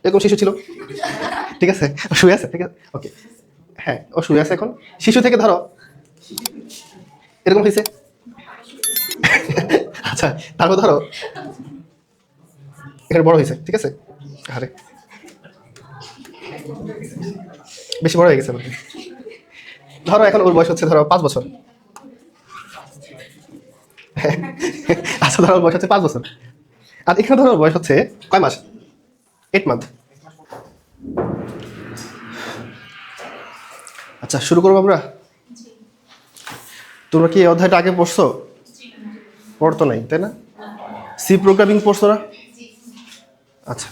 এরকম শিশু ছিল, ঠিক আছে, ও শুয়ে আছে, ঠিক আছে, ওকে, হ্যাঁ ও শুয়ে আছে এখন। শিশু থেকে ধরো এরকম হয়েছে, আচ্ছা তারপর ধরো এখানে বড় হয়েছে, ঠিক আছে, আরে বেশি বড় হয়ে গেছে আমাকে। ধরো এখন ওর বয়স হচ্ছে ধরো 5 বছর, আচ্ছা ধরো ওর বয়স হচ্ছে 5 বছর, আর এখানে ধরো ওর বয়স হচ্ছে কয় মাস, 8 মান্থ। আচ্ছা শুরু করবো আমরা। তোমরা কি এই অধ্যায়টা আগে পড়ছো? পড়তো নাই তাই না? সি প্রোগ্রামিং পড়ছো না? আচ্ছা,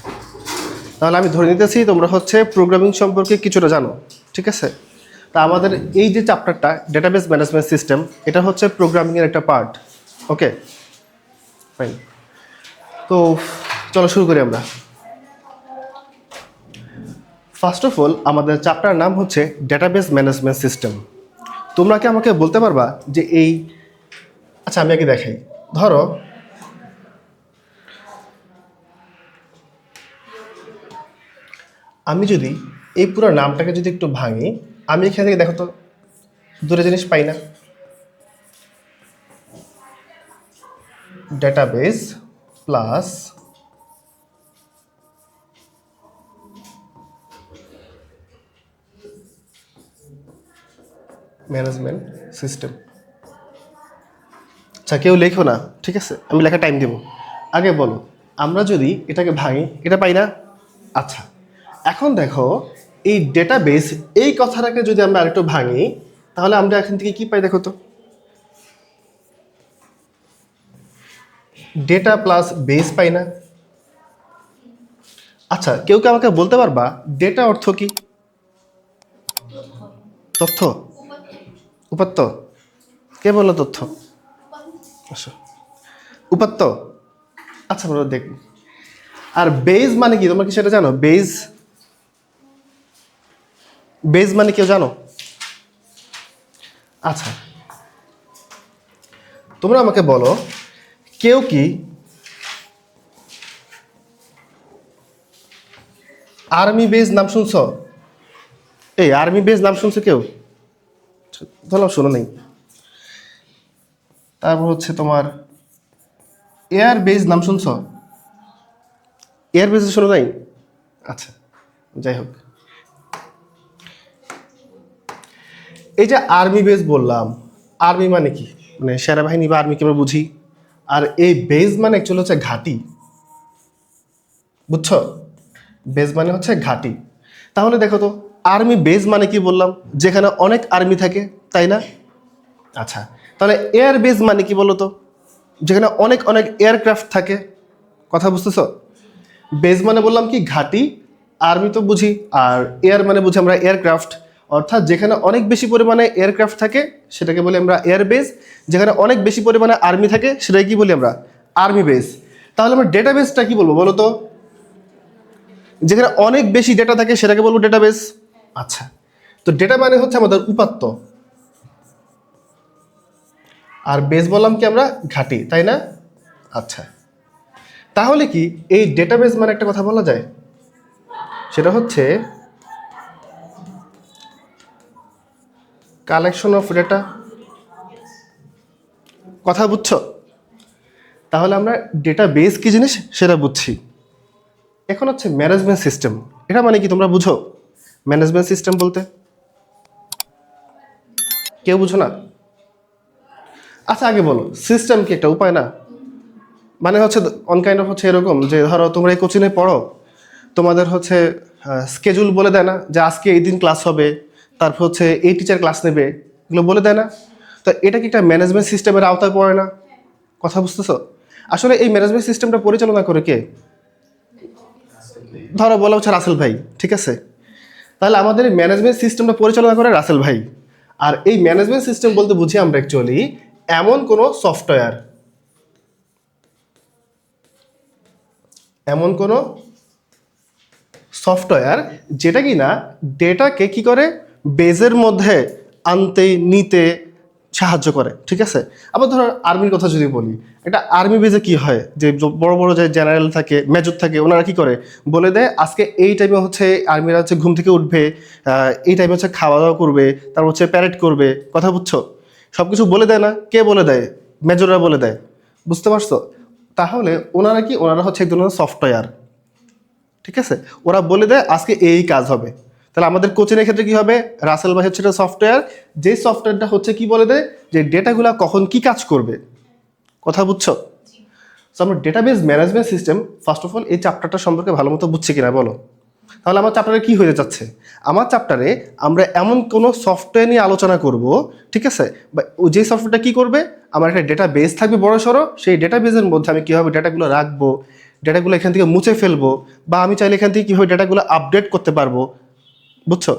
তাহলে আমি ধরে নিতেছি তোমরা হচ্ছে প্রোগ্রামিং সম্পর্কে কিছুটা জানো, ঠিক আছে। তা আমাদের এই যে চ্যাপ্টারটা ডেটাবেস ম্যানেজমেন্ট সিস্টেম, এটা হচ্ছে প্রোগ্রামিংয়ের একটা পার্ট, ওকে ফাইন। তো চলো শুরু করি আমরা। ফার্স্ট অফ অল আমাদের চ্যাপ্টার নাম হচ্ছে ডেটাবেস ম্যানেজমেন্ট সিস্টেম। তোমরা কি আমাকে বলতে পারবা যে এই, আচ্ছা আমি আগে দেখাই, ধরো আমি যদি এই পুরো নামটাকে যদি একটু ভাঙি, আমি এখান থেকে দেখো তো দুটো জিনিস পাই না, ডেটাবেস প্লাস ম্যানেজমেন্ট সিস্টেম। আচ্ছা কেউ লেখো না, ঠিক আছে, আমি লেখা টাইম দেব। আগে বলো আমরা যদি এটাকে ভাঙি এটা পাই না। আচ্ছা এখন দেখো এই ডেটাবেস এই কথাটাকে যদি আমরা আরেকটু ভাঙি, তাহলে আমরা এখান থেকে কি পাই দেখো তো, ডেটা প্লাস বেস পাই না। আচ্ছা কেউ কি আমাকে বলতে পারবা ডেটা অর্থ কি? তথ্য, উপাত্ত, কে বললো তথ্য? আচ্ছা উপাত্ত, আচ্ছা আমরা দেখব। আর বেজ মানে কি তোমরা কি সেটা জানো? বেজ, বেজ মানে কেউ জানো? আচ্ছা তোমরা আমাকে বলো কেউ কি আর্মি বেজ নাম শুনছো? এই আর্মি বেজ নাম শুনছো কেউ? ধরো শোনো নেই। তারপর হচ্ছে তোমার এয়ার বেজ নাম শুনছো? এয়ার বেজ শোনো নাই? আচ্ছা যাই হোক, এই যে আর্মি বেজ বললাম, আর্মি মানে কি, মানে সেনাবাহিনী বা আর্মিকে আমরা বুঝি। আর এই বেজ মানে অ্যাকচুয়ালি হচ্ছে ঘাঁটি, বুঝছো? বেজ মানে হচ্ছে ঘাঁটি। তাহলে দেখো তো আর্মি বেজ মানে কি বললাম, যেখানে অনেক আর্মি থাকে, তাই না? আচ্ছা তাহলে এয়ার বেজ মানে কি বলো তো, যেখানে অনেক অনেক এয়ারক্রাফট থাকে, কথা বুঝতেছো? বেজ মানে বললাম কি ঘাঁটি, আর্মি তো বুঝি, আর এয়ার মানে বুঝি আমরা এয়ারক্রাফট, অর্থাৎ যেখানে অনেক বেশি পরিমাণে এয়ারক্রাফট থাকে সেটাকে বলি আমরা এয়ার বেজ, যেখানে অনেক বেশি পরিমাণে আর্মি থাকে সেটাকে কি বলি আমরা? Army base. তাহলে আমরা ডেটাবেসটা কি বলবো বলো তো? যেখানে অনেক বেশি ডেটা থাকে সেটাকে বলবো ডেটাবেস। আচ্ছা তো ডেটা মানে হচ্ছে আমাদের উপাত্ত, আর বেস বললাম কি আমরা ঘাঁটি, তাই না? আচ্ছা তাহলে কি এই ডেটাবেস মানে একটা কথা বলা যায়, সেটা হচ্ছে কালেকশন অফ ডেটা, কথা বুঝছো? তাহলে আমরা ডেটাবেস কি জিনিস সেটা বুঝছি। এখন হচ্ছে ম্যানেজমেন্ট সিস্টেম, এটা মানে কি তোমরা বুঝো? ম্যানেজমেন্ট সিস্টেম বলতে কেউ বুঝো না? আচ্ছা আগে বলো সিস্টেম কি একটা উপায় না? মানে হচ্ছে অন কাইন্ড অফ হচ্ছে এরকম যে ধরো তোমরা এই কোচিংয়ে পড়ো, তোমাদের হচ্ছে স্কেজুল বলে দেয় না যে আজকে এই দিন ক্লাস হবে, তারপর হচ্ছে এই টিচার ক্লাস নেবে, এগুলো বলে দেয় না? তো এটা কি একটা ম্যানেজমেন্ট সিস্টেমের আওতায় পড়ে না? কথা বুঝতেছো? আসলে এই ম্যানেজমেন্ট সিস্টেমটা পরিচালনা করে কে? ধরো বলা হচ্ছে রাসেল ভাই, ঠিক আছে, তাহলে আমাদের এই ম্যানেজমেন্ট সিস্টেমটা পরিচালনা করে রাসেল ভাই। আর এই ম্যানেজমেন্ট সিস্টেম বলতে বুঝি আমরা অ্যাকচুয়ালি এমন কোনো সফটওয়্যার, এমন কোনো সফটওয়্যার যেটা কি না ডেটাকে কি করে বেজের মধ্যে আনতে নিতে, সাহায্য করে, ঠিক আছে। আবার ধরো আর্মির কথা যদি বলি, একটা আর্মি বেজে কি হয়, যে বড় বড় যে জেনারেল থাকে, মেজর থাকে, ওনারা কি করে বলে দেয় আজকে এই টাইমে হচ্ছে আর্মিরা হচ্ছে ঘুম থেকে উঠবে, এই টাইমে হচ্ছে খাওয়া দাওয়া করবে, তারপর হচ্ছে প্যারেড করবে, কথা বুঝছো? সব কিছু বলে দেয় না, কে বলে দেয়? মেজররা বলে দেয়, বুঝতে পারছো? তাহলে ওনারা কি, ওনারা হচ্ছে এক ধরনের সফটওয়্যার, ঠিক আছে। ওরা বলে দেয় আজকে এই কাজ হবে। তাহলে আমাদের কোচিংয়ের ক্ষেত্রে কি হবে, রাসেল ভাই হচ্ছে একটা সফটওয়্যার, যে সফটওয়্যারটা হচ্ছে কি বলে দেয় যে ডেটাগুলো কখন কি কাজ করবে, কথা বুঝছো? সো আমরা database management system first of all এই চ্যাপ্টারটা সম্পর্কে ভালো মতো বুঝছি কিনা বলো। তাহলে আমার চ্যাপ্টারে কি হয়ে যাচ্ছে, আমার চ্যাপ্টারে আমরা এমন কোনো সফটওয়্যার নিয়ে আলোচনা করব, ঠিক আছে। বা যে সফটওয়্যারটা কি করবে, আমার একটা ডেটা বেস থাকবে বড় সড়ো, সেই ডেটা বেসের মধ্যে আমি কীভাবে ডেটাগুলো রাখবো, ডেটাগুলো এখান থেকে মুছে ফেলবো, বা আমি চাইলে এখান থেকে কীভাবে ডেটাগুলো আপডেট করতে পারবো, বুঝছো?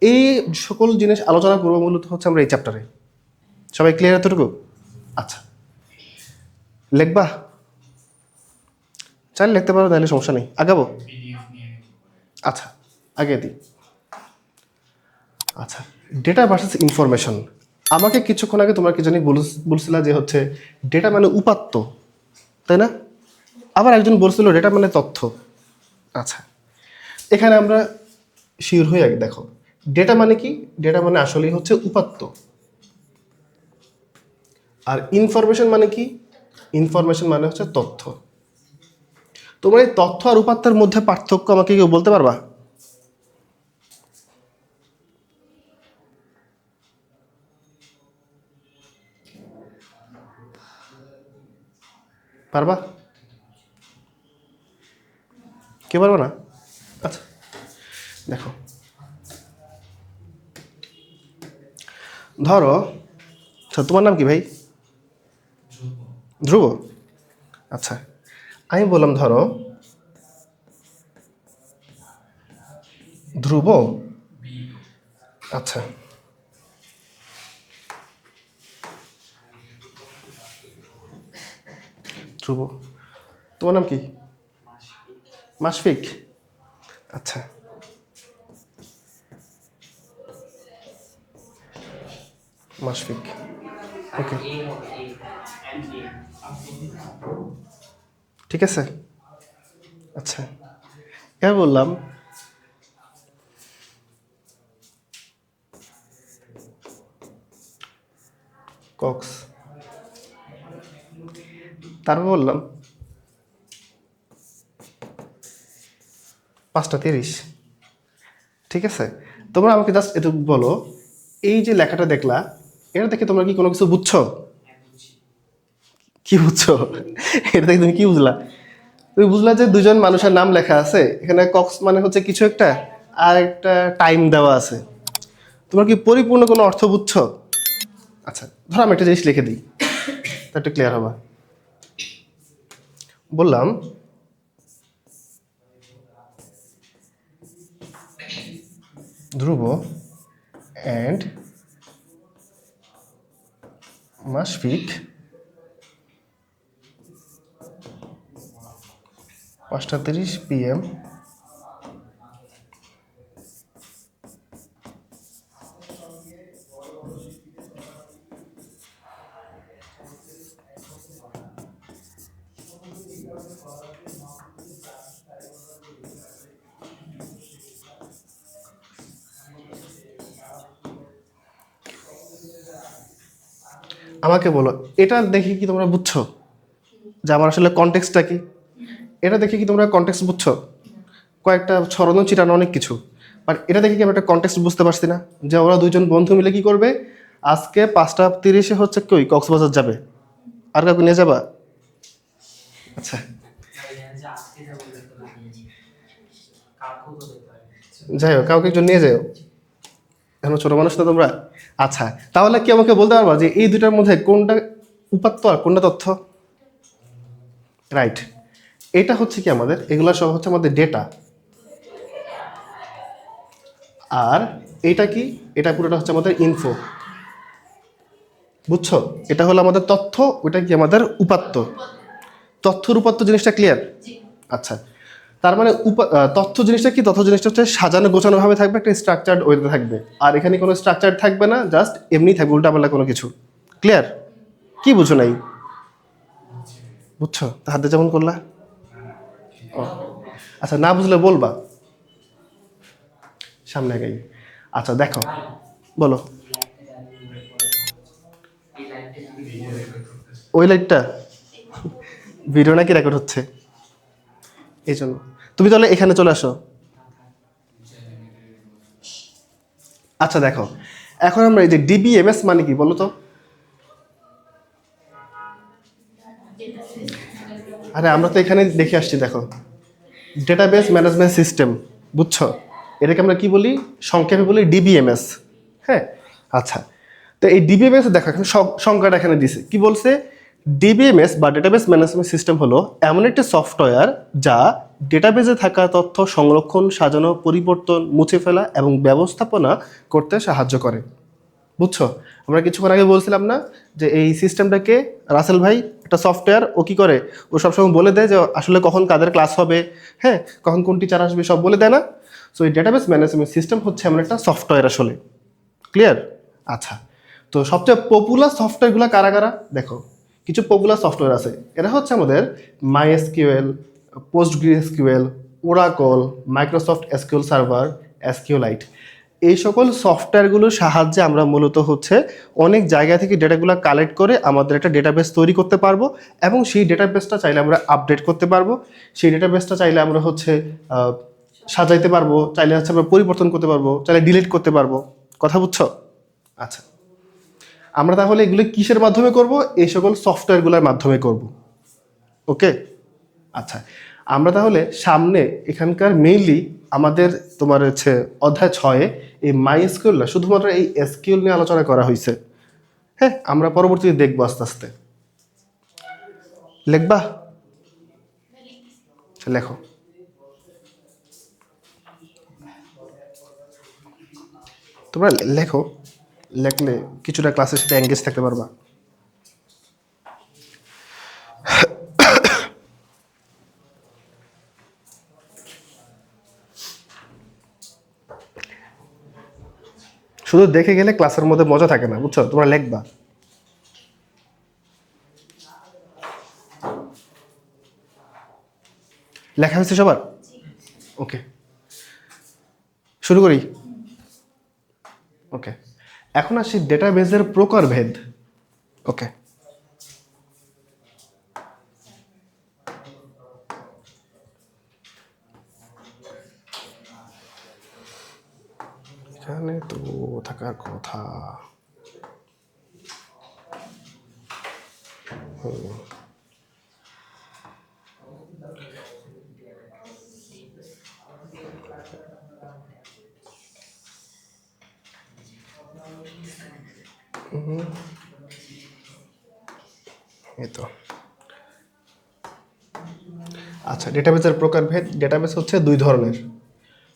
এই সকল জিনিস আলোচনা করবো মূলত হচ্ছে আমরা এই চ্যাপ্টারে। সবাই ক্লিয়ার এতটুকু? আচ্ছা, লিখবা? চাইলে লিখতে পারো, তাহলে সমস্যা নেই, আগাবো। আচ্ছা, আগে দিই। আচ্ছা, ডেটা ভার্সেস ইনফরমেশন। আমাকে কিছুক্ষণ আগে তোমরা কি জানি বলছিলা যে হচ্ছে ডেটা মানে উপাত্ত, তাই না? আবার একজন বলছিল ডেটা মানে তথ্য। আচ্ছা, এখানে আমরা শিওর হয়ে আগে দেখো, ডেটা মানে কি? ডেটা মানে আসলেই হচ্ছে উপাত্ত। আর ইনফরমেশন মানে কি? ইনফরমেশন মানে হচ্ছে তথ্য। তোমরা এই তথ্য আর উপাত্তের মধ্যে পার্থক্য আমাকে কেউ বলতে পারবা? পারবা? কে পারবে না? আচ্ছা, দেখো, ধরো, আচ্ছা তোমার নাম কি ভাই? ধ্রুব। আচ্ছা, আমি বললাম ধরো ধ্রুব। আচ্ছা, ধ্রুব, তোমার নাম কি? মাশফিক। আচ্ছা, মাশফিক, ওকে, ঠিক আছে। আচ্ছা, এবার বললাম কক্স, তারপর বললাম 5:30, ঠিক আছে। তোমরা আমাকে জাস্ট এটুকু বলো, এই যে লেখাটা দেখলা, এটা দেখে তোমরা কি কোনো কিছু বুঝছো? কি বুঝছো? এটা দেখে তুমি কি বুঝলা? তুমি বুঝলা যে দুজন মানুষের নাম লেখা আছে, এখানে কক্স মানে হচ্ছে কিছু একটা, আর একটা টাইম দেওয়া আছে। তোমরা কি পরিপূর্ণ কোনো অর্থ বুঝছো? আচ্ছা, ধরো আমি একটা জিনিস লিখে দিই, তা একটু ক্লিয়ার হবে। বললাম ধ্রুব অ্যান্ড মাশফিক 5:30 PM আমাকে বলো, এটা দেখে কি তোমরা বুঝছো যে আমার আসলে কনটেক্সটটা কি? এটা দেখে কি তোমরা কনটেক্সট বুঝছো? কয়েকটা ছড়ানো ছিটানো অনেক কিছু, বাট এটা দেখে কি আমি একটা কনটেক্সট বুঝতে পারছি না যে ওরা দুইজন বন্ধু মিলে কি করবে, আজকে 5:30 হচ্ছে কই কক্সবাজার যাবে। আর কাউকে নিয়ে যাবা? আচ্ছা, যাই হোক, কাউকে একজন নিয়ে যাও, এখন ছোট মানুষ না তোমরা। আচ্ছা, তাহলে কি আমাকে বলতে পারবা যে এই দুটার মধ্যে কোনটা উপাত্ত আর কোনটা তথ্য? রাইট, এটা হচ্ছে কি আমাদের, এগুলো সব হচ্ছে আমাদের ডেটা। আর এটা কি, এটা পুরোটা হচ্ছে আমাদের ইনফো, বুঝছো? এটা হলো আমাদের তথ্য, ওটা কি আমাদের উপাত্ত। তথ্যর উপাত্ত জিনিসটা ক্লিয়ার? আচ্ছা, তার মানে তথ্য জিনিসটা কি, তথ্য জিনিসটা হচ্ছে সাজানো গোছানো ভাবে থাকবে, একটা স্ট্রাকচার্ড ওয়েতে থাকবে। আর এখানে কোনো স্ট্রাকচার থাকবে না, জাস্ট এমনি থাকবে, উল্টাপাল্টা কোনো কিছু, ক্লিয়ার? কি বুঝো নাই? বুঝছো? তা হাতে যেমন করলা। ও, আচ্ছা না বুঝলে বলবা, সামনে আগাই। আচ্ছা দেখো, বলো। ওই লাইটটা ভিডিও নাকি রেকর্ড হচ্ছে, এই জন্য। তুমি তাহলে এখানে চলে আসো। আচ্ছা দেখো, এখন আমরা এই যে ডিবিএমএস মানে কি বলো তো? আরে আমরা তো এখানে দেখে আসছি, দেখো, ডেটাবেস ম্যানেজমেন্ট সিস্টেম, বুঝছো? এটাকে আমরা কি বলি, সংক্ষেপে বলি ডিবিএমএস। হ্যাঁ, আচ্ছা। তো এই ডিবিএমএস দেখো এখানে সংখ্যাটা এখানে দিছে, কি বলছে? ডিবিএমএস বা ডেটাবেস ম্যানেজমেন্ট সিস্টেম হলো এমন একটি সফটওয়্যার যা ডেটাবেজে থাকা তথ্য সংরক্ষণ, সাজানো, পরিবর্তন, মুছে ফেলা এবং ব্যবস্থাপনা করতে সাহায্য করে। বুঝছো? আমরা কিছুক্ষণ আগে বলছিলাম না যে এই সিস্টেমটাকে, রাসেল ভাই একটা সফটওয়্যার, ও কি করে, ও সবসময় বলে দেয় যে আসলে কখন কাদের ক্লাস হবে, হ্যাঁ, কখন কোন টিচার আসবে, সব বলে দেয় না? সো এই ডেটাবেস ম্যানেজমেন্ট সিস্টেম হচ্ছে এমন একটা সফটওয়্যার আসলে। ক্লিয়ার? আচ্ছা, তো সবচেয়ে পপুলার সফটওয়্যারগুলো কারা কারা দেখো, কিছু পপুলার সফটওয়্যার আছে। এরা হচ্ছে আমাদের MySQL, PostgreSQL, Oracle, Microsoft SQL server, SQLite. এই সকল সফটওয়্যারগুলোর সাহায্যে আমরা মূলত হচ্ছে অনেক জায়গা থেকে ডেটাগুলো কালেক্ট করে আমাদের একটা ডেটাবেস তৈরি করতে পারবো, এবং সেই ডেটাবেসটা চাইলে আমরা আপডেট করতে পারবো, সেই ডেটাবেসটা চাইলে আমরা হচ্ছে সাজাইতে পারবো, চাইলে হচ্ছে আমরা পরিবর্তন করতে পারবো, চাইলে ডিলিট করতে পারবো। কথা বুঝছো? আচ্ছা, আমরা তাহলে এগুলো কিসের মাধ্যমে করব? এই সকল সফটওয়্যারগুলোর মাধ্যমে করব। ওকে, আচ্ছা। আমরা তাহলে সামনে এখানকার মেইনলি আমাদের তোমার হচ্ছে অধ্যায় 6-এ এই মাই এসকিউএল না, শুধুমাত্র এই এসকিউএল নিয়ে আলোচনা করা হয়েছে। হ্যাঁ, আমরা পরবর্তীতে দেখবো আস্তে আস্তে। লিখবা? লেখো। তোমরা লেখো, লেখলে কিছুটা ক্লাসের সাথে এঙ্গেজ থাকতে পারবা। শুধু দেখে গেলে ক্লাসের মধ্যে মজা থাকে না, বুঝছো? তোমরা লেখবা। লেখা হয়েছে সবার? ওকে, শুরু করি। ওকে, এখন আসি ডেটাবেজের প্রকারভেদ। ওকে, এখানে তো থাকার কথা। এই তো। আচ্ছা, ডেটাবেসের প্রকারভেদ। ডেটাবেস হচ্ছে দুই ধরনের,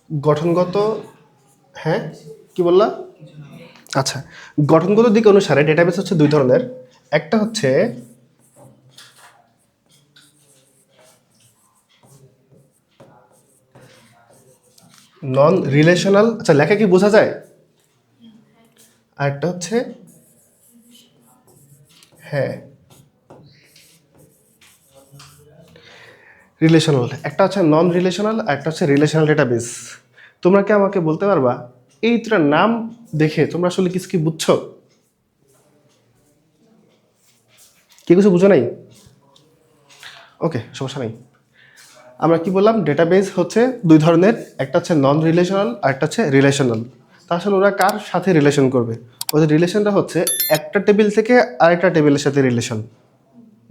গঠনগত। হ্যাঁ, কি বললা? আচ্ছা, গঠনগত দিক অনুসারে ডেটাবেস হচ্ছে দুই ধরনের। একটা হচ্ছে নন রিলেশনাল, আচ্ছা লেখা কি বোঝা যায়? আর একটা হচ্ছে, হ্যাঁ, রিলেশনাল। একটা হচ্ছে নন রিলেশনাল, আর একটা হচ্ছে রিলেশনাল ডেটাবেস। তোমরা কি আমাকে বলতে পারবা এই দুটার নাম দেখে তোমরা আসলে কিছু কি বুঝছো? কি কিছু বুঝো নাই? ওকে, সমস্যা নেই। আমরা কি বললাম, ডেটাবেস হচ্ছে দুই ধরনের, একটা হচ্ছে নন রিলেশনাল আর একটা হচ্ছে রিলেশনাল। তা আসলে ওরা কার সাথে রিলেশন করবে? ওদের রিলেশনটা হচ্ছে একটা টেবিল থেকে আরেকটা টেবিলের সাথে রিলেশন।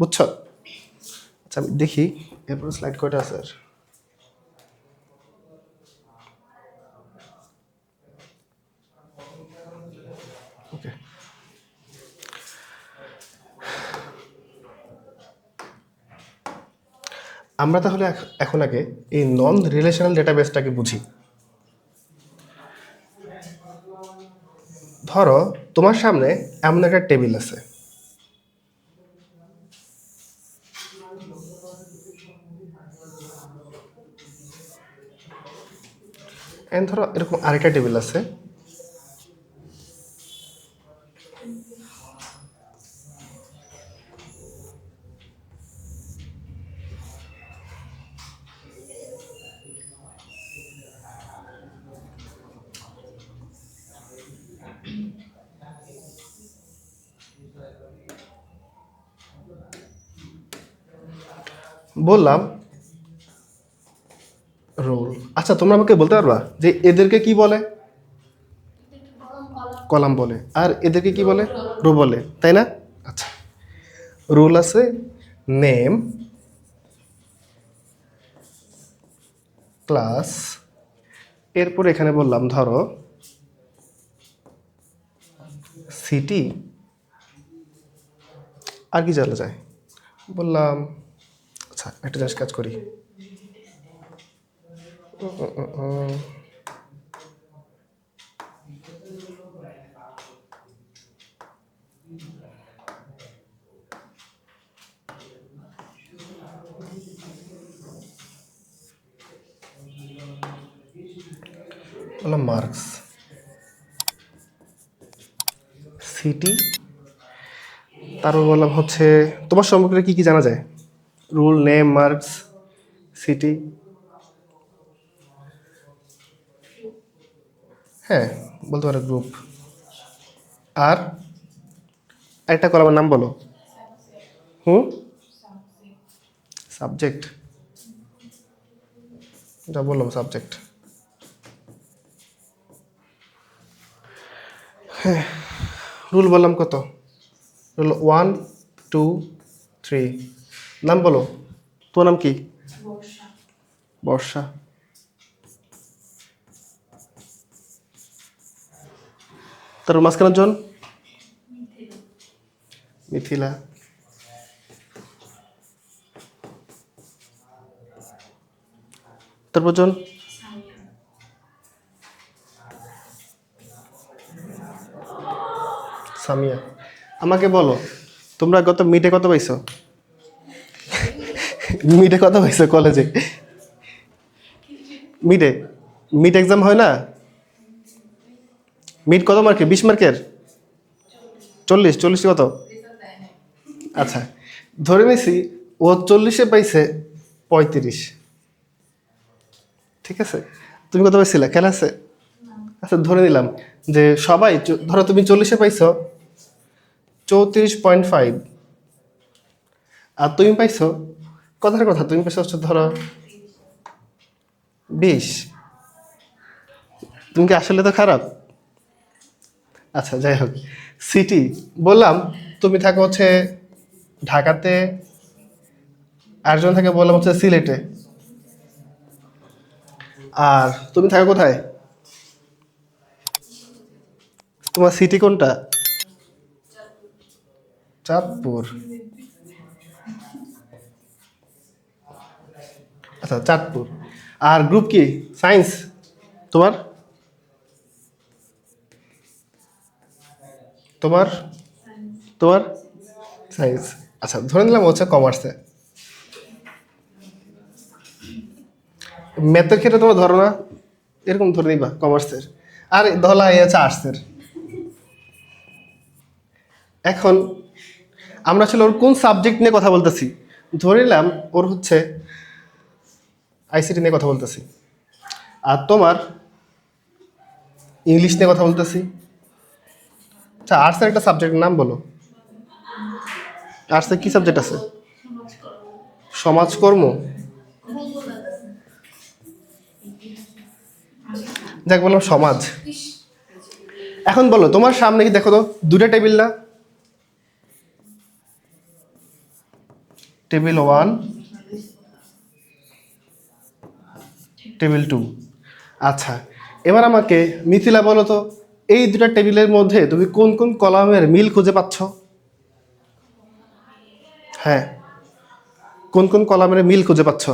বুঝছো? আচ্ছা আমি দেখি এরপর স্লাইড কয়টা আছে আর। ওকে, আমরা তাহলে এখন আগে এই নন রিলেশনাল ডেটাবেসটাকে বুঝি। ধরো তোমার সামনে এমন একটা টেবিল আছে, ধরো এরকম আরেকটা টেবিল আছে, বললাম রোল। আচ্ছা তোমরা আমাকে বলতে পারবা যে এদেরকে কি বলে? কলাম বলে। আর এদেরকে কি বলে? রো বলে, তাই না? আচ্ছা, রোল আছে, নেম, ক্লাস, এরপর এখানে বললাম ধরো সিটি, আর কি জানা যায় বললাম। আচ্ছা একটা জিনিস কাজ করি, বললাম মার্কস, সিটি, তারপর বললাম হচ্ছে তোমার সম্পর্কে কি কি জানা যায়? রুল, নেম, মার্কস, সিটি, হ্যাঁ বলতে পারো গ্রুপ। আর একটা কলামের নাম বলো। হুম, সাবজেক্ট, যা বললাম সাবজেক্ট। হ্যাঁ, রুল বললাম কত? রুল 1 2 3। নাম বলো, তোমার নাম কি? বর্ষা। তার মাঝখানের জন? মিথিলা। তারপর জন? সামিয়া। আমাকে বলো তোমরা গত মিটে কত পাইছো? মিটে কত পাইছো কলেজে? মিটে, মিট এক্সাম হয় না? মিট কত মার্কের? 20 মার্কের? 40, 40 কত? আচ্ছা ধরে নিছি ও 40-এ পাইছে 35, ঠিক আছে? তুমি কত পাইছিলে, খেলা আছে? আচ্ছা ধরে নিলাম যে সবাই ধরো তুমি 40-এ পাইছো 34.5, আর তুমি পাইছো, কথার কথা তুমি পাইছো হচ্ছে ধরো 20। তুমি কি আসলে তো খারাপ? আচ্ছা যাই হোক, সিটি বললাম তুমি থাকো হচ্ছে ঢাকাতে, আরেকজন থাকে বললাম হচ্ছে সিলেটে, আর তুমি থাকো কোথায়? তোমার সিটি কোনটা? চাঁদপুর। আচ্ছা চাঁদপুর। আর গ্রুপ কি? সায়েন্স। তোমার? তোমার? তোমার সায়েন্স। আচ্ছা ধরে নিলাম হচ্ছে কমার্সে। ম্যাথের ক্ষেত্রে তোমার ধরো না, এরকম ধরে নিবা কমার্সের। আর ধলা এই আছে আর্টসের। এখন আমরা আসলে ওর কোন সাবজেক্ট নিয়ে কথা বলতেছি? ধরে নিলাম ওর হচ্ছে আইসিটি নিয়ে কথা বলতেছি, আর তোমার ইংলিশ নিয়ে কথা বলতেছি। আচ্ছা আর্টসের একটা সাবজেক্টের নাম বলো। আর্টসে কি সাবজেক্ট আছে? সমাজকর্ম। যাক বললাম সমাজ। এখন বলো তোমার সামনে কি দেখো তো দুটা টেবিল না? Table 1, table 2। আচ্ছা এবার আমাকে মিথিলা বলো তো এই দুটা টেবিলের মধ্যে তুমি কোন কোন কলামের মিল খুঁজে পাচ্ছ? হ্যাঁ, কোন কোন কলামের মিল খুঁজে পাচ্ছ?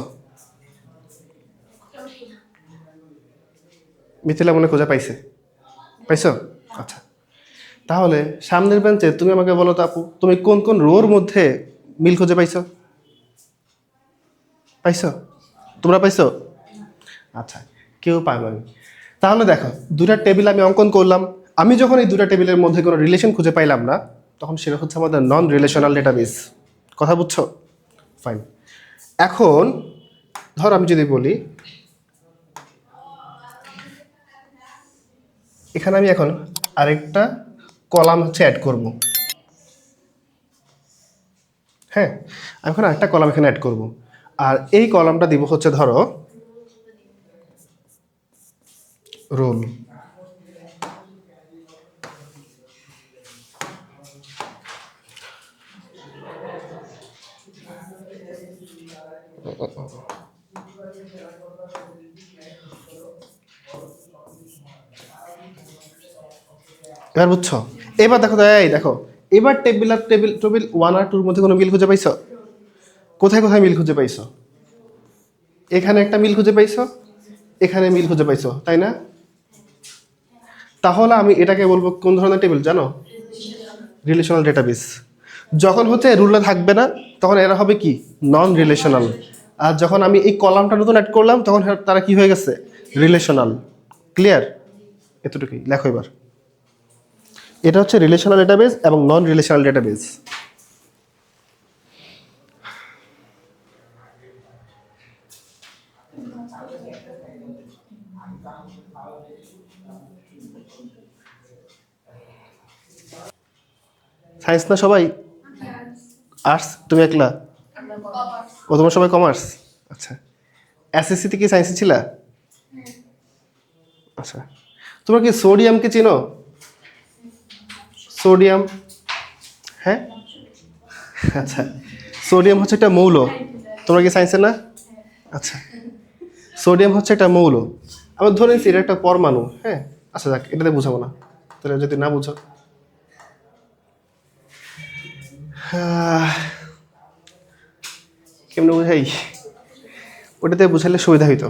মিথিলা মনে খুঁজে পাইছে? পাইছো? আচ্ছা তাহলে সামনের বেঞ্চে তুমি আমাকে বলো তো আপু তুমি কোন কোন রোর মধ্যে মিল খুঁজে পাইছো? পাইছো? তোমরা পাইছো? আচ্ছা কেউ পাইনি। তাহলে দেখো দুটা টেবিল আমি অঙ্কন করলাম, আমি যখন এই দুটা টেবিলের মধ্যে কোনো রিলেশন খুঁজে পাইলাম না, তখন সেটা হচ্ছে আমাদের নন রিলেশনাল ডেটাবেস। কথা বুঝছো? ফাইন। এখন ধর আমি যদি বলি এখানে আমি এখন আরেকটা কলাম হচ্ছে অ্যাড করব। হ্যাঁ, আমি এখন আরেকটা কলাম এখানে অ্যাড করব। আর এই কলামটা দিব হচ্ছে ধরো রোল। এবার বুঝছো? এবার দেখো, এই দেখো, এবার টেবিল আর টেবিল টেবিল 1 আর 2 এর মধ্যে কোনো মিল খুঁজে পাইছো? কোথায় কোথায় মিল খুঁজে পাইছো? এখানে একটা মিল খুঁজে পাইছো, এখানে মিল খুঁজে পাইছো, তাই না? তাহলে আমি এটাকে বলবো কোন ধরনের টেবিল জানো? Relational database. যখন হচ্ছে রুলটা থাকবে না তখন এরা হবে কি? নন রিলেশনাল। আর যখন আমি এই কলামটা নতুন অ্যাড করলাম তখন তারা কি হয়ে গেছে? রিলেশনাল। ক্লিয়ার? এতটুকুই লেখো এবার। এটা হচ্ছে রিলেশনাল ডেটাবেস এবং নন রিলেশনাল ডেটাবেস। সায়েন্স না সবাই? আর্টস? তুমি একলা? ও তোমার সবাই কমার্স? আচ্ছা। এসএসসিতে কি সায়েন্সে ছিলা? আচ্ছা। তোমরা কি সোডিয়ামকে চিনো? সোডিয়াম? হ্যাঁ, আচ্ছা। সোডিয়াম হচ্ছে একটা মৌল। তোমরা কি সায়েন্সের না? আচ্ছা। সোডিয়াম হচ্ছে একটা মৌল। আমরা ধরে নিচ্ছি এটা একটা পরমাণু। হ্যাঁ, আচ্ছা যাক, এটাতে বুঝাবো না, তাহলে যদি না বুঝো। কেমনে বুঝাই? ওটাতে বুঝাইলে সুবিধা হইতো।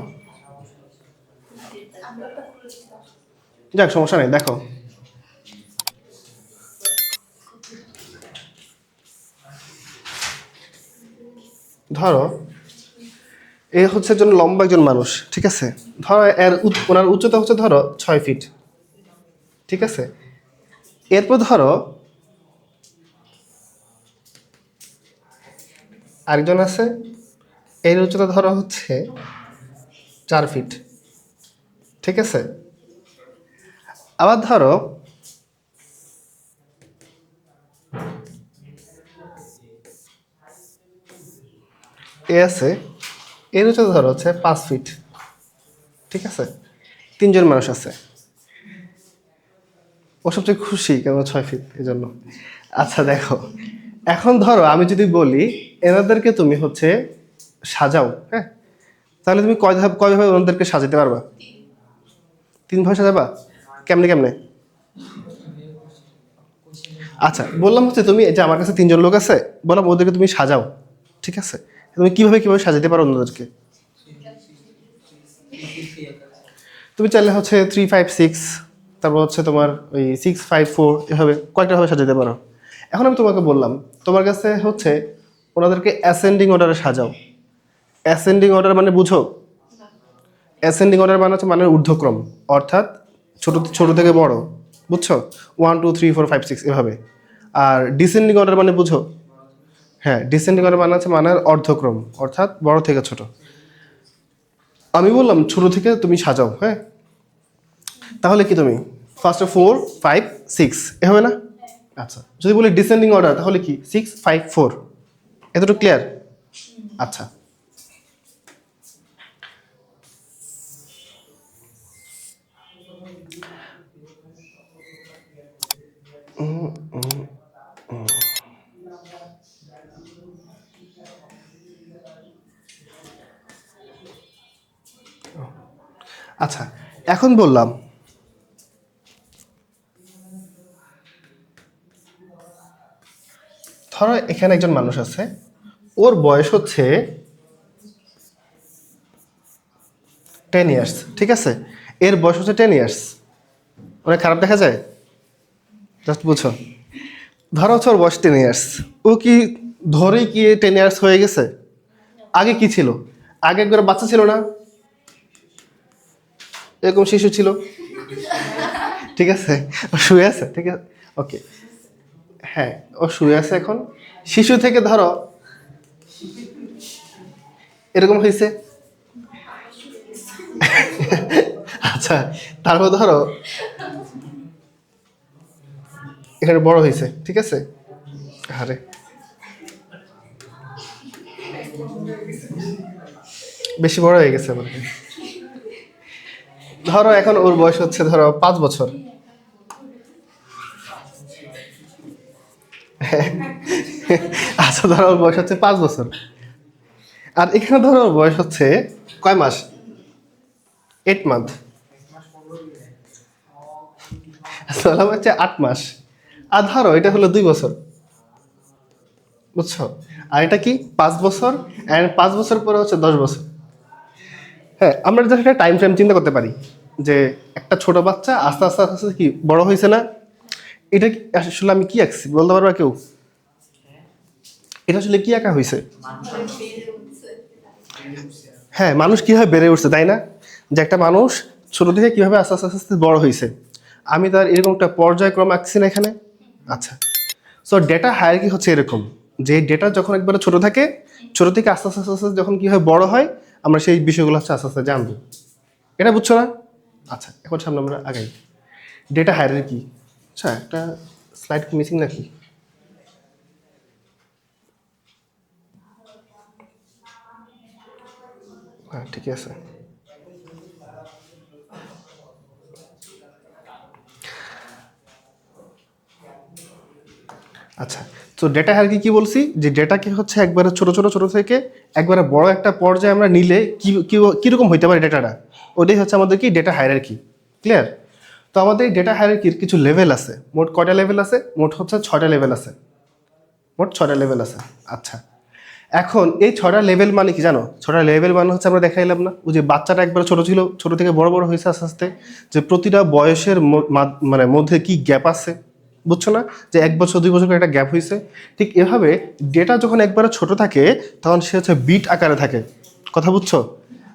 যাক, সমস্যা নেই। দেখো, ধরো এ হচ্ছে একজন লম্বা একজন মানুষ, ঠিক আছে? ধরো ওনার উচ্চতা হচ্ছে ধরো 6 ফিট, ঠিক আছে? এরপর ধরো আরেকজন আছে, এর উচ্চতা ধরো হচ্ছে 4 ফিট, ঠিক আছে? আবার ধরো এ আছে, এর উচ্চতা ধরো হচ্ছে 5 ফিট, ঠিক আছে? 3জন মানুষ আছে। ও সবচেয়ে খুশি কেন 6 ফিট এই জন্য। আচ্ছা দেখো, এখন ধরো আমি যদি বলি এনাদেরকে তুমি হচ্ছে সাজাও, হ্যাঁ, তাহলে তুমি কয়ভাবে ওনাদেরকে সাজাতে পারবা? 3 ভাবে সাজাবা? কেমনে কেমনে? আচ্ছা, বললাম হচ্ছে তুমি যে আমার কাছে 3জন লোক আছে, বললাম ওদেরকে তুমি সাজাও, ঠিক আছে? তুমি কিভাবে কিভাবে সাজাতে পারো ওনাদেরকে? তুমি চাইলে হচ্ছে 3 5 6, তারপর হচ্ছে তোমার ওই 6 5 4, এভাবে কয়েকটা ভাবে সাজাতে পারো। এখন আমি তোমাকে বললাম তোমার কাছে হচ্ছে ওনাদেরকে অ্যাসেন্ডিং অর্ডারে সাজাও। অ্যাসেন্ডিং অর্ডার মানে বুঝো? অ্যাসেন্ডিং অর্ডার মানে হচ্ছে মানের ঊর্ধ্বক্রম, অর্থাৎ ছোট ছোট থেকে বড়, বুঝছো? 1 2 3 4 5 6 এভাবে। আর ডিসেন্ডিং অর্ডার মানে বুঝো? হ্যাঁ, ডিসেন্ডিং অর্ডার মানে হচ্ছে মানের অর্ধক্রম, অর্থাৎ বড় থেকে ছোট। আমি বললাম ছোট থেকে তুমি সাজাও, হ্যাঁ? তাহলে কি তুমি ফার্স্টে 4 5 6 এ হবে না? আচ্ছা, যদি বলি ডিসেন্ডিং অর্ডার তাহলে কি 6 5 4। এতটুকু ক্লিয়ার? আচ্ছা। আচ্ছা, এখন বললাম ধরো এখানে একজন মানুষ আছে, ওর বয়স হচ্ছে 10 ইয়ার্স, ঠিক আছে? এর বয়স হচ্ছে 10 ইয়ার্স। অনেক খারাপ দেখা যায়? জাস্ট বুঝো, ধরো হচ্ছে ওর বয়স 10 ইয়ার্স। ও কি ধরেই কি 10 ইয়ার্স হয়ে গেছে? আগে কি ছিল? আগে একবার বাচ্চা ছিল না, এরকম শিশু ছিল, ঠিক আছে? ও শুয়ে আছে, ঠিক আছে, ওকে। হ্যাঁ, ও শুয়ে আছে এখন। শিশু থেকে ধরো এরকম হয়েছে। আচ্ছা, তারপর ধরো এখানে বড় হয়েছে, ঠিক আছে? আরে বেশি বড় হয়ে গেছে বলে। ধরো এখন ওর বয়স হচ্ছে ধরো 5 বছর। আচ্ছা ধরো ওর বয়স হচ্ছে 5 বছর, আর এখানে ধরো ওর বয়স হচ্ছে কয় মাস? 8 মান্থ। বললাম হচ্ছে 8 মাস, আর ধরো এটা হলো 2 বছর, বুঝছো? আর এটা কি 5 বছর, অ্যান্ড 5 বছর পরে হচ্ছে 10 বছর। হ্যাঁ, আমরা জাস্ট একটা টাইম ফ্রেম চিন্তা করতে পারি যে একটা ছোট বাচ্চা আস্তে আস্তে আস্তে আস্তে কি বড় হয়েছে না? এটা আসলে আমি কি আঁকছি বলতে পারবা কেউ? এটা আসলে কি আঁকা হয়েছে? হ্যাঁ, মানুষ কিভাবে বেড়ে উঠছে, তাই না? যে একটা মানুষ ছোট থেকে কিভাবে আস্তে আস্তে আস্তে আস্তে বড় হয়েছে, আমি তার এরকম একটা পর্যায়ক্রম আঁকছি না এখানে। আচ্ছা, সো ডেটা হায়ারার্কি হচ্ছে এরকম, যে ডেটা যখন একবারে ছোট থাকে, ছোট থেকে আস্তে আস্তে আস্তে আস্তে যখন কীভাবে বড় হয়, আমরা সেই বিষয়গুলো হচ্ছে আস্তে আস্তে জানবো। এটা বুঝছো না? আচ্ছা, এখন সামনে আমরা আগাই। Data hierarchy. আচ্ছা, একটা স্লাইড কি মিসিং নাকি? হ্যাঁ, ঠিকই আছে। আচ্ছা, তো ডেটা হায়ারার্কি কি বলছি, যে ডেটাকে হচ্ছে একবারে ছোট ছোট ছোট থেকে একবারে বড় একটা পর্যায়ে আমরা নিলে কি কীরকম হইতে পারে ডেটাটা, ওটাই হচ্ছে আমাদের কি ডেটা হায়ারার্কি। ক্লিয়ার? তো আমাদের এই ডেটা হায়ারার্কির কিছু লেভেল আছে। মোট কয়টা লেভেল আছে? মোট হচ্ছে 6টা লেভেল আছে। মোট 6টা লেভেল আছে। আচ্ছা, এখন এই 6টা লেভেল মানে কি জানো? 6টা লেভেল মানে হচ্ছে আমরা দেখাইলাম না, ওই যে বাচ্চাটা একবার ছোট ছিল, ছোট থেকে বড় বড় হয়েছে আস্তে আস্তে, যে প্রতিটা বয়সের মানে মধ্যে কি গ্যাপ আছে, বুঝছো না? যে 1 বছর 2 বছর করে একটা গ্যাপ হয়েছে। ঠিক এভাবে ডেটা যখন একবারে ছোট থাকে তখন সে হচ্ছে বিট আকারে থাকে। কথা বুঝছো?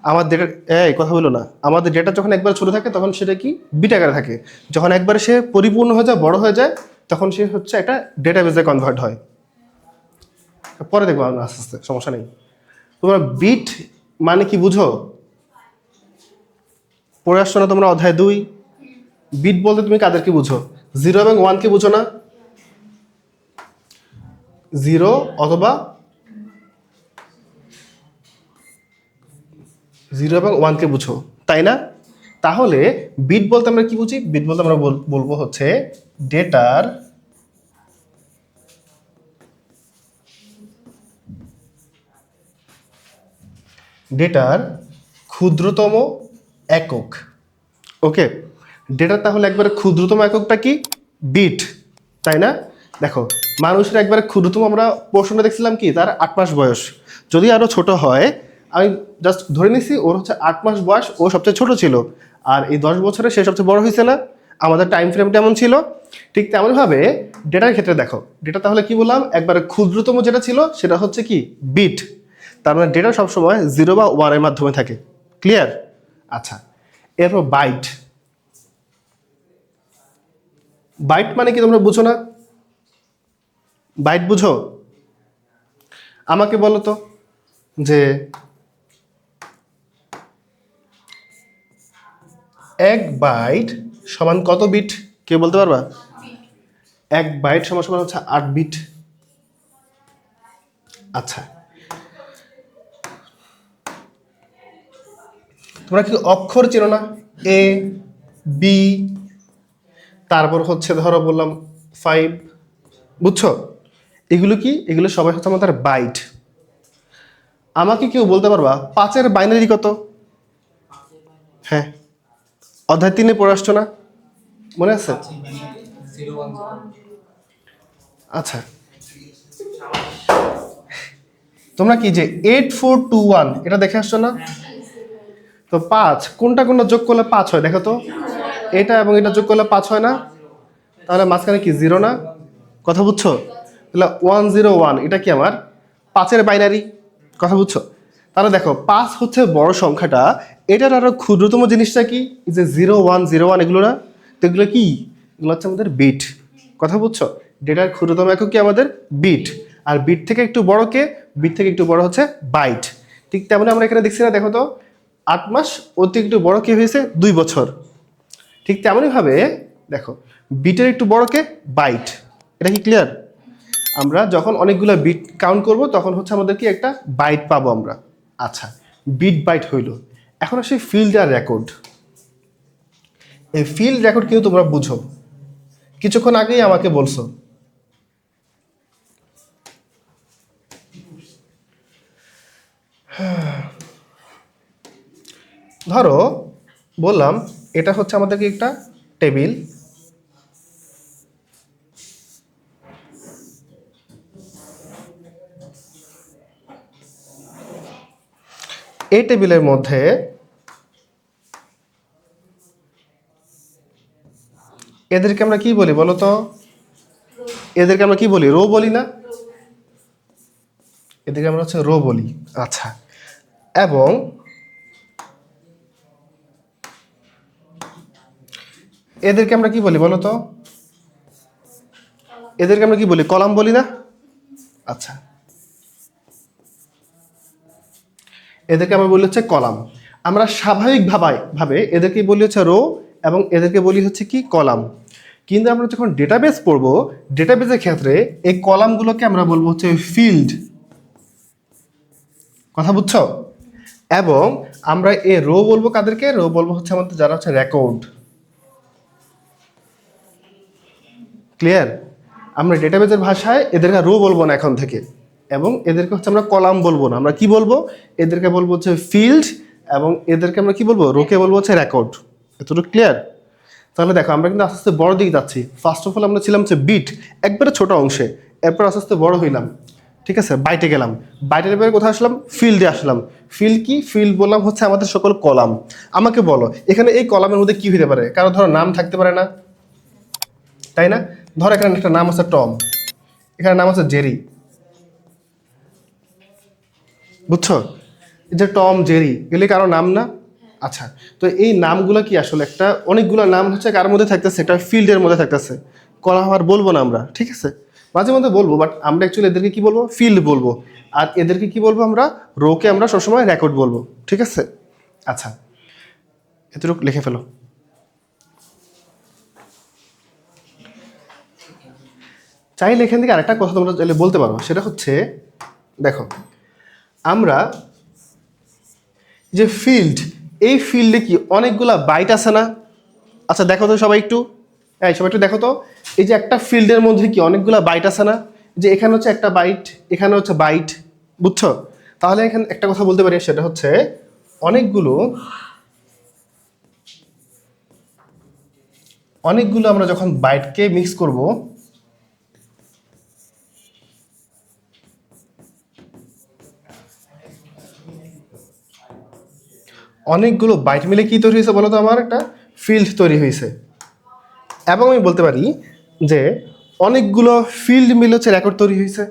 আমার ডেটা, এই কথা বলো না, আমাদের ডেটা যখন একবার ছোট থাকে তখন সেটা কি বিট আকারে থাকে। যখন একবারে সে পরিপূর্ণ হয়ে যায়, বড় হয়ে যায়, তখন সে হচ্ছে একটা ডেটাবেজে কনভার্ট হয়। পরে দেখবো আমরা আস্তে আস্তে, সমস্যা নেই। তোমরা বিট মানে কি বুঝো? পড়ে আসছো না তোমরা অধ্যায় 2? বিট বলতে তুমি কাদেরকে বুঝো? 0 এবং 1কে বুঝো না? 0 অথবা 0 এবং 1কে বুঝো, তাই না? তাহলে বিট বলতে আমরা কি বুঝি? বিট বলতে আমরা বলবো হচ্ছে ডেটার ক্ষুদ্রতম একক। ওকে, ডেটার তাহলে একবারে ক্ষুদ্রতম এককটা কি? বিট, তাই না? দেখো, মানুষের একবারে ক্ষুদ্রতম আমরা পোর্শনটা দেখছিলাম কি, তার 8 মাস বয়স। যদি আরো ছোট হয়, আমি জাস্ট ধরে নিছি ওর হচ্ছে 8 মাস বয়স, ও সবচেয়ে ছোট ছিল, আর এই 10 বছরে সে সবচেয়ে বড় হয়েছে না? আমাদের টাইম ফ্রেমটা এমন ছিল। ঠিক তেমনভাবে ডেটার ক্ষেত্রে দেখো, ডেটা তাহলে কি বললাম, একবারে ক্ষুদ্রতম যেটা ছিল সেটা হচ্ছে কি বিট। তার মানে ডেটা সবসময় 0 বা 1 এর মাধ্যমে থাকে। ক্লিয়ার? আচ্ছা, এরপর বাইট। বাইট মানে কি তোমরা বুঝো না? বাইট বুঝো? আমাকে বলো তো, যে 1 বাইট সমান কত বিট? কে বলতে পারবা? 1 বাইট সমান সমান হচ্ছে 8 বিট। আচ্ছা, তোমরা কি অক্ষর চেনো না? এ, বি, তারপর হচ্ছে ধরো বললাম 5, বুঝছো? এগুলো কি? এগুলো সবাই হচ্ছে আমাদের বাইট। আমাকে কেউ বলতে পারবা 5-এর বাইনারি কত? হ্যাঁ, অধ্যায় 3-এ পড়ে আসছো না? মনে আছে? আচ্ছা, তোমরা কি যে 8421 এটা দেখে আসছো না? তো 5 কোনটা কোনটা যোগ করলে 5 হয় দেখো তো? এটা এবং এটা যোগ করলে 5 হয় না? তাহলে মাঝখানে কি 0 না? কথা বুঝছো? তাহলে 101 এটা কি আমার 5-এর বাইনারি। কথা বুঝছো? তাহলে দেখো 5 হচ্ছে বড় সংখ্যাটা, এটার আরো ক্ষুদ্রতম জিনিসটা কি? এই যে 0101 এগুলো না? তো এগুলো কি? এগুলো হচ্ছে আমাদের বিট। কথা বুঝছো? ডেটার ক্ষুদ্রতম একক কি আমাদের বিট। আর বিট থেকে একটু বড় কে? বিট থেকে একটু বড় হচ্ছে বাইট। ঠিক তেমন আমরা এখানে দেখছি না, দেখো তো 8 মাস, ওর থেকে একটু বড় কি হয়েছে 2 বছর। ঠিক তেমনইভাবে দেখো, বিটের একটু বড় কে? বাইট। এটা কি ক্লিয়ার? আমরা যখন অনেকগুলো বিট কাউন্ট করব তখন হচ্ছে আমাদের কি একটা বাইট পাবো আমরা। আচ্ছা, বিট বাইট হইল। এখন আসে ফিল্ড আর রেকর্ড। এই ফিল্ড রেকর্ড কিন্তু তোমরা বুঝো, কিছুক্ষণ আগেই আমাকে বলছো। ধরো বললাম এটা হচ্ছে আমাদেরকে একটা টেবিল, এই টেবিলের মধ্যে এদেরকে আমরা কি বলি বলো তো? এদেরকে আমরা কি বলি? রো বলি না? এদেরকে আমরা হচ্ছে রো বলি। আচ্ছা, এবং এদেরকে আমরা কি বলি বলো তো? এদেরকে আমরা কি বলি? কলাম বলি না? আচ্ছা, এদেরকে আমরা বলি হচ্ছে কলাম। আমরা স্বাভাবিকভাবে এদেরকে বলি হচ্ছে রো এবং এদেরকে বলি হচ্ছে কি? কলাম। কিন্তু আমরা যখন ডেটাবেস পড়বো, ডেটাবেসের ক্ষেত্রে এই কলামগুলোকে আমরা বলবো হচ্ছে ফিল্ড। কথা বুঝছো? এবং আমরা এ রো বলবো কাদেরকে? রো বলবো হচ্ছে আমাদের যারা হচ্ছে রেকর্ড। ক্লিয়ার? আমরা ডেটাবেসের ভাষায় এদেরকে রো বলবো না এখন থেকে, এবং এদেরকে হচ্ছে আমরা কলাম বলবো না। আমরা কি বলবো? এদেরকে বলবো হচ্ছে ফিল্ড, এবং এদেরকে আমরা কি বলবো? রোকে বলবো হচ্ছে রেকর্ড। এতটুকু ক্লিয়ার? তাহলে দেখো আমরা কিন্তু আস্তে আস্তে বড় দিকে যাচ্ছি। ফার্স্ট অফ অল আমরা ছিলাম হচ্ছে বিট, একবারে ছোট অংশে, এরপর আস্তে আস্তে বড় হইলাম। ঠিক আছে, বাইটে গেলাম, বাইটের পরে কোথায় আসলাম? ফিল্ডে আসলাম। ফিল্ড কি? ফিল্ড বললাম হচ্ছে আমাদের সকল কলাম। আমাকে বলো এখানে এই কলামের মধ্যে কি হতে পারে? কারো ধরো নাম থাকতে পারে না, তাই না? ধরো এখানে একটা নাম আছে টম, এখানে নাম আছে জেরি। বুঝছো? এই যে টম জেরি, এগুলি কারো নাম না? আচ্ছা, তো এই নামগুলো কি আসলে একটা অনেকগুলো নাম হচ্ছে কার মধ্যে থাকতেছে? একটা ফিল্ডের মধ্যে থাকতেছে। কলাম আর বলবো না আমরা, ঠিক আছে? মাঝে মধ্যে বলবো, বাট আমরা অ্যাকচুয়ালি এদেরকে কি বলবো? ফিল্ড বলবো। আর এদেরকে কি বলবো আমরা? রোকে আমরা সবসময় রেকর্ড বলবো। ঠিক আছে? আচ্ছা, এতটুকু লিখে ফেলো। চাইলে এখান থেকে আরেকটা কথা তোমরা চাইলে বলতে পারো, সেটা হচ্ছে দেখো আমরা যে ফিল্ড, এই ফিল্ডে কি অনেকগুলা বাইট আছে না? আচ্ছা দেখো তো সবাই একটু, সবাই একটু দেখো তো, এই যে একটা ফিল্ডের মধ্যে কি অনেকগুলা বাইট আছে না? যে এখানে হচ্ছে একটা বাইট, এখানে হচ্ছে বাইট। বুঝছো? তাহলে এখানে একটা কথা বলতে পারি, সেটা হচ্ছে অনেকগুলো অনেকগুলো আমরা যখন বাইটকে মিক্স করব, অনেকগুলো বাইট মিলে কি তৈরি হয়েছে বলো তো? আমার একটা ফিল্ড তৈরি হয়েছে। এবং আমি বলতে পারি যে অনেকগুলো ফিল্ড মিলে হচ্ছে রেকর্ড তৈরি হয়েছে।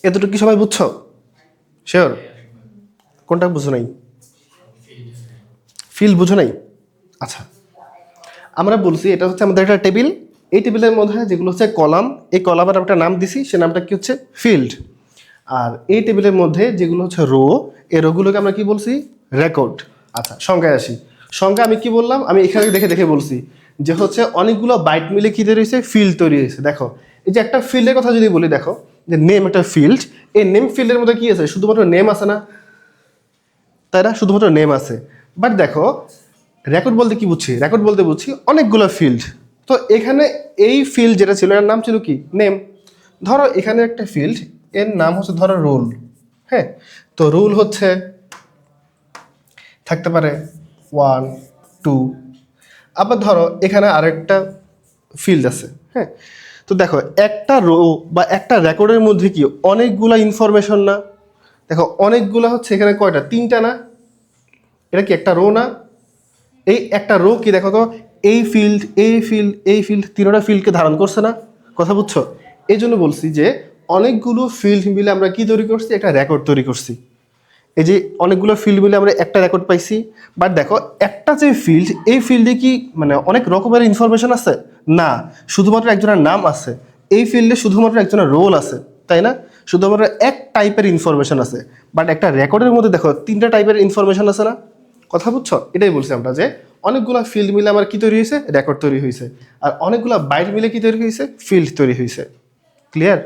এতটুকু কি সবাই বুঝছো? শিওর? কোনটা বুঝো নাই? ফিল্ড বুঝো নাই? আচ্ছা, আমরা বলছি এটা হচ্ছে আমাদের একটা টেবিল। এই টেবিলের মধ্যে যেগুলো হচ্ছে কলাম, এই কলামের একটা নাম দিছি, সে নামটা কি হচ্ছে? ফিল্ড। আর এই টেবিলের মধ্যে যেগুলো হচ্ছে রো, এই রোগুলোকে আমরা কি বলছি? রেকর্ড। আচ্ছা, সংখ্যায় আসি। সংখ্যা আমি কি বললাম? আমি এখানে দেখে দেখে বলছি যে হচ্ছে অনেকগুলো বাইট মিলে কি তৈরি হয়েছে? ফিল্ড তৈরি হয়েছে। দেখো এই যে একটা ফিল্ডের কথা যদি বলি, দেখো যে নেম একটা ফিল্ড, এই নেম ফিল্ডের মধ্যে কি আছে? শুধুমাত্র নেম আছে না? তাই না? শুধুমাত্র নেম আছে। বাট দেখো রেকর্ড বলতে কি বুঝছি? রেকর্ড বলতে বুঝছি অনেকগুলো ফিল্ড। তো এখানে এই ফিল্ড যেটা ছিল এর নাম ছিল কি? নেম। ধরো এখানে একটা ফিল্ড, এর নাম হচ্ছে ধরো রুল। হ্যাঁ, তো রুল হচ্ছে থাকতে পারে 1 2। আবার ধরো এখানে আরেকটা ফিল্ড আছে। হ্যাঁ, তো দেখো একটা রো বা একটা রেকর্ডের মধ্যে কি অনেকগুলা ইনফরমেশন না? দেখো অনেকগুলা হচ্ছে, এখানে কয়টা? 3টা না? এটা কি একটা রো না? এই একটা রো কি দেখো তো, এই ফিল্ড, এই ফিল্ড, এই ফিল্ড, তিনটা ফিল্ডকে ধারণ করছে না? কথা বুঝছো? এই জন্য বলছি যে অনেকগুলো ফিল্ড মিলে আমরা কি তৈরি করছি? একটা রেকর্ড তৈরি করছি। এই যে অনেকগুলো ফিল্ড মিলে আমরা একটা রেকর্ড পাইছি। বাট দেখো একটা যে ফিল্ড, এই ফিল্ডে কি মানে অনেক রকমের ইনফরমেশন আছে? না, শুধুমাত্র একজনের নাম আছে। এই ফিল্ডে শুধুমাত্র একজনের রোল আছে, তাই না? শুধুমাত্র এক টাইপের ইনফরমেশন আছে। বাট একটা রেকর্ডের মধ্যে দেখো 3টা টাইপের ইনফরমেশন আছে না? কথা বুঝছো? এটাই বলছি আমরা যে অনেকগুলো ফিল্ড মিলে আমার কি তৈরি হয়েছে, রেকর্ড তৈরি হয়েছে। আর অনেকগুলো বাইট মিলে কি তৈরি হয়েছে, ফিল্ড তৈরি হয়েছে। ক্লিয়ার?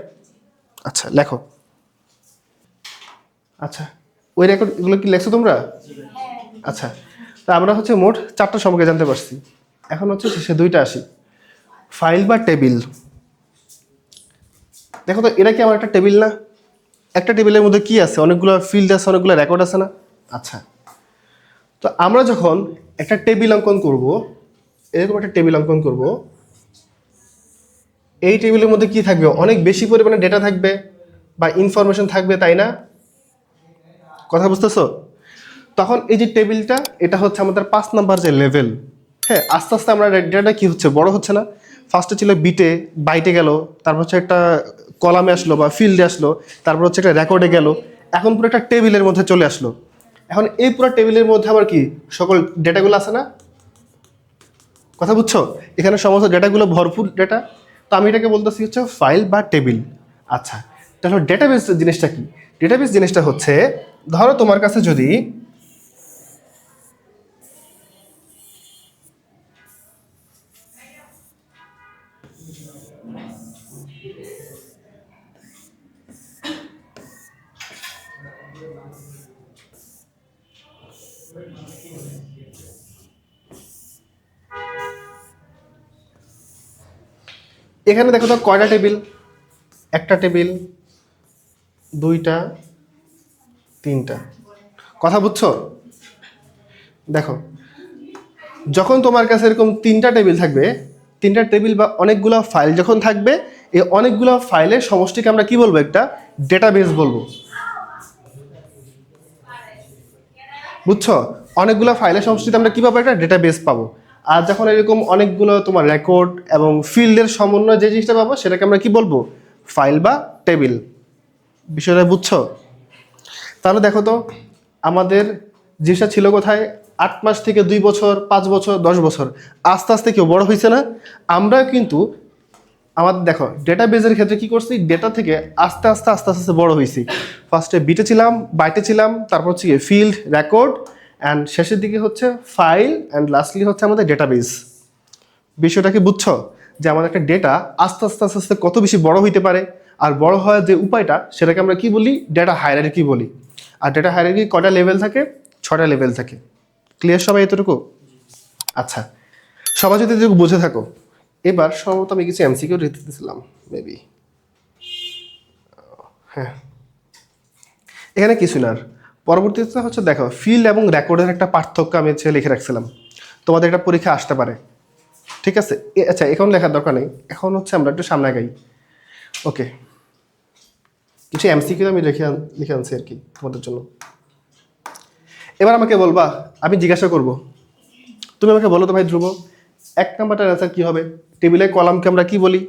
আচ্ছা লেখো। আচ্ছা ওই রেকর্ডগুলো কি লেখছো তোমরা? আচ্ছা, তা আমরা হচ্ছে মোট 4টা সম্পর্কে জানতে পারছি। এখন হচ্ছে শেষে 2টা আসি। ফাইল বা টেবিল। দেখো তো এটা কি আমার একটা টেবিল না? একটা টেবিলের মধ্যে কি আছে, অনেকগুলো ফিল্ড আছে, অনেকগুলো রেকর্ড আছে না? আচ্ছা, তো আমরা যখন একটা টেবিল অঙ্কন করব, এরকম একটা টেবিল অঙ্কন করব, এই টেবিলের মধ্যে কি থাকবে, অনেক বেশি পরিমাণে ডেটা থাকবে বা ইনফরমেশন থাকবে, তাই না? কথা বুঝতেছো? তখন এই যে টেবিলটা, এটা হচ্ছে আমাদের 5 নাম্বার যে লেভেল। হ্যাঁ, আস্তে আস্তে আমরা ডেটাটা কি হচ্ছে, বড় হচ্ছে না? ফার্স্টে ছিল বিটে, বাইটে গেল, তারপর হচ্ছে একটা কলামে আসলো বা ফিল্ডে আসলো, তারপর হচ্ছে একটা রেকর্ডে গেল, এখন পুরো একটা টেবিলের মধ্যে চলে আসলো। এখন এই পুরো টেবিলের মধ্যে আবার কি সকল ডেটাগুলো আছে না? কথা বুঝছো? এখানে সমস্ত ডেটাগুলো ভরপুর ডেটা। তো আমি এটাকে বলতেছি হচ্ছে ফাইল বা টেবিল। আচ্ছা, তাহলে ডেটাবেস জিনিসটা কি? ডেটাবেস জিনিসটা হচ্ছে, ধরো তোমার কাছে যদি এখানে দেখো তো কয়টা টেবিল, একটা টেবিল, 2টা, 3টা। কথা বুঝছো? দেখো, যখন তোমার কাছে এরকম 3টা টেবিল থাকবে, 3টা টেবিল বা অনেকগুলো ফাইল যখন থাকবে, এই অনেকগুলো ফাইলের সমষ্টিকে আমরা কি বলবো, একটা ডেটাবেস বলবো। বুঝছো? অনেকগুলো ফাইলের সমষ্টিতে আমরা কি পাবো, একটা ডেটাবেস পাবো। আর যখন এরকম অনেকগুলো তোমার রেকর্ড এবং ফিল্ডের সমন্বয় যে জিনিসটা পাবো, সেটাকে আমরা কি বলবো, ফাইল বা টেবিল। বিষয়টা বুঝছো? তাহলে দেখো তো, আমাদের জিনিসটা ছিল কোথায়, 8 মাস থেকে 2 বছর, 5 বছর, 10 বছর, আস্তে আস্তে কেউ বড় হয়েছে না? আমরা কিন্তু আমাদের দেখো ডেটাবেজের ক্ষেত্রে কি করছি, ডেটা থেকে আস্তে আস্তে আস্তে আস্তে বড় হয়েছি। ফার্স্টে বিটে ছিলাম, বাইটে ছিলাম, তারপর হচ্ছে গিয়ে ফিল্ড, রেকর্ড, অ্যান্ড শেষের দিকে হচ্ছে ফাইল, অ্যান্ড লাস্টলি হচ্ছে আমাদের ডেটাবেস। বিষয়টা কি বুঝছো, যে আমাদের একটা ডেটা আস্তে আস্তে আস্তে আস্তে কত বেশি বড় হইতে পারে, আর বড় হওয়ার যে উপায়টা, সেটাকে আমরা কি বলি, ডেটা হায়ারার্কি বলি। আর ডেটা হায়ারার্কি কয়টা লেভেল থাকে, 6টা লেভেল থাকে। ক্লিয়ার সবাই এতটুকু? আচ্ছা, সবাই যদি এতটুকু বুঝে থাকো, এবার সম্ভবত আমি কিছু এমসিকিউ দিতেছিলাম মেবি। হ্যাঁ, এখানে কিছু না। আর পরবর্তীতে হচ্ছে দেখো, ফিল্ড এবং রেকর্ডের একটা পার্থক্য আমি হচ্ছে লিখে রাখছিলাম, তোমাদের একটা পরীক্ষা আসতে পারে। ঠিক আছে, আচ্ছা এখন লেখার দরকার নেই, এখন হচ্ছে আমরা একটু সামনে আগাই। ওকে, কিছু এমসিকিউ আমি লিখে আনছি আর কি তোমাদের জন্য। এবার আমাকে বলবা, আমি জিজ্ঞাসা করব, তুমি আমাকে বলো তো ভাই ধ্রুব, 1 নাম্বারটার অ্যান্সার কি হবে? টেবিলের কলামকে আমরা কি বলি?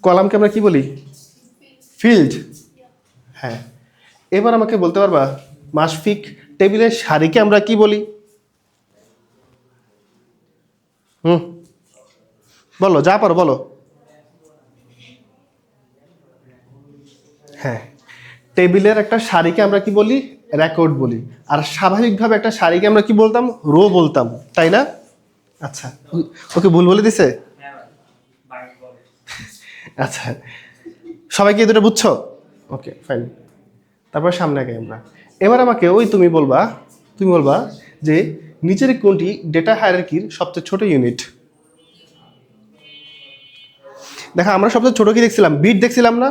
কলামকে আমরা কি বলি? ফিল্ড। হ্যাঁ, এবার আমাকে বলতে পারবা, মাসফিক টেবিলের সারিকে আমরা কি বলি? হুম, বলো, যা পারো বলো। হ্যাঁ, টেবিলের একটা সারিকে আমরা কি বলি? রেকর্ড বলি। আর স্বাভাবিকভাবে একটা সারিকে আমরা কি বলতাম? রো বলতাম, তাই না? আচ্ছা, ওকে ভুল বলে দিছে? আচ্ছা, সবাই কি দুটো বুঝছো? ওকে ফাইন, তারপর সামনে আগে আমরা। এবার আমাকে তুমি বলবা যে নিচের কোনটি ডেটা হায়ারার্কির সবচেয়ে ছোট ইউনিট? দেখো, আমরা সবচেয়ে ছোট কি দেখছিলাম, বিট দেখছিলাম না?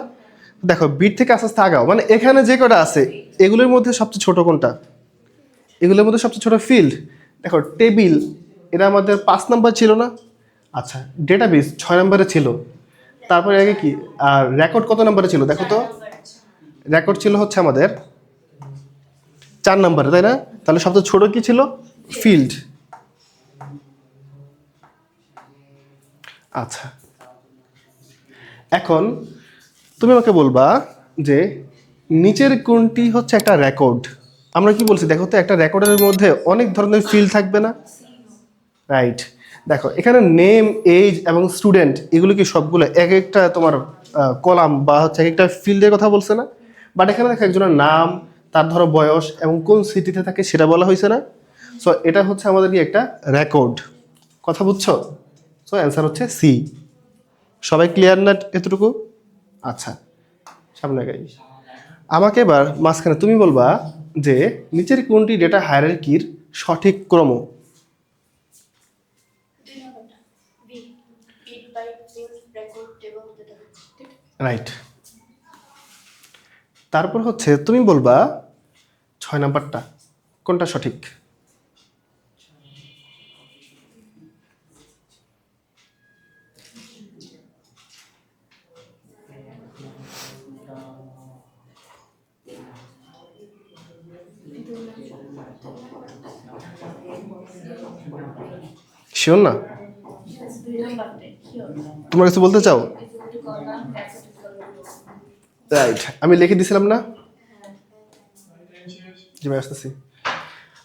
দেখো, বিট থেকে আস্তে আস্তে আগাও, মানে এখানে যে কটা আছে এগুলোর মধ্যে সবচেয়ে ছোট কোনটা? এগুলোর মধ্যে সবচেয়ে ছোট ফিল্ড। দেখো, টেবিল এটা আমাদের 5 নাম্বার ছিল না? আচ্ছা, ডেটাবেস 6 নম্বরে ছিল। তারপরে আগে কি, আর রেকর্ড কত নম্বরে ছিল দেখো তো? রেকর্ড ছিল হচ্ছে আমাদের 4 নম্বরে, তাই না? তাহলে সবচেয়ে ছোট কি ছিল? ফিল্ড। আচ্ছা, এখন তুমি আমাকে বলবা যে নিচের কোনটি হচ্ছে একটা রেকর্ড? আমরা কি বলছি দেখো তো, একটা রেকর্ডের মধ্যে অনেক ধরনের ফিল্ড থাকবে না? রাইট। দেখো এখানে নেম, এজ এবং স্টুডেন্ট এগুলো কি সবগুলো এক একটা তোমার কলাম বা হচ্ছে এক একটা ফিল্ডের কথা বলছে না? বাট এখানে দেখো একজনের নাম, তার ধরো বয়স এবং কোন সিটিতে থাকে সেটা বলা হয়েছে না? সো এটা হচ্ছে আমাদের কি একটা রেকর্ড। কথা বুঝছো? সো অ্যান্সার হচ্ছে সি। সবাই ক্লিয়ার না এতটুকু? আচ্ছা, সামনে গাই। আমাকে এবার মাঝখানে তুমি বলবা যে নিচের কোনটি ডেটা হায়ারার্কির সঠিক ক্রম? রাইট। তারপর হচ্ছে তুমি বলবা 6 নাম্বারটা কোনটা সঠিক? শিওর না? তোমরা কিছু বলতে চাও? রাইট, আমি লিখে দিছিলাম না? জি ভাই আসতেছি।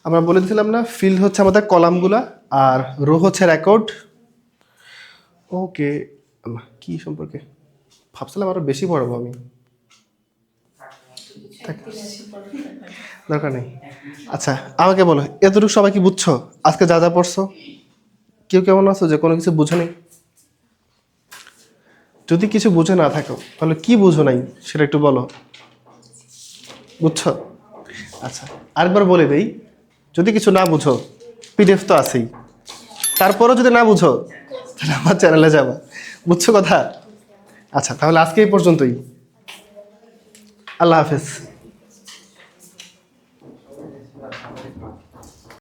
আমরা বলে দিছিলাম না ফিল্ড হচ্ছে আমাদের কলামগুলা আর রো হচ্ছে রেকর্ড। ওকে, কি সম্পর্কে ভাবছিলাম আরো বেশি পড়াবো আমি, থাক, দরকার নেই। আচ্ছা আমাকে বলো এতটুকু সবাই কি বুঝছো আজকে যা যা পড়ছো? কেউ কেমন আছো যে কোনো কিছু বুঝো নেই? যদি কিছু বুঝে না থাকো তাহলে কি বুঝো নাই সেটা একটু বলো। বুঝছো? আচ্ছা আরেকবার বলে দেই, যদি কিছু না বুঝো পিডিএফ তো আছেই, তারপরও যদি না বুঝো তাহলে আমার চ্যানেলে যাবা। বুঝছো কথা? আচ্ছা তাহলে আজকে এই পর্যন্তই। আল্লাহ হাফেজ।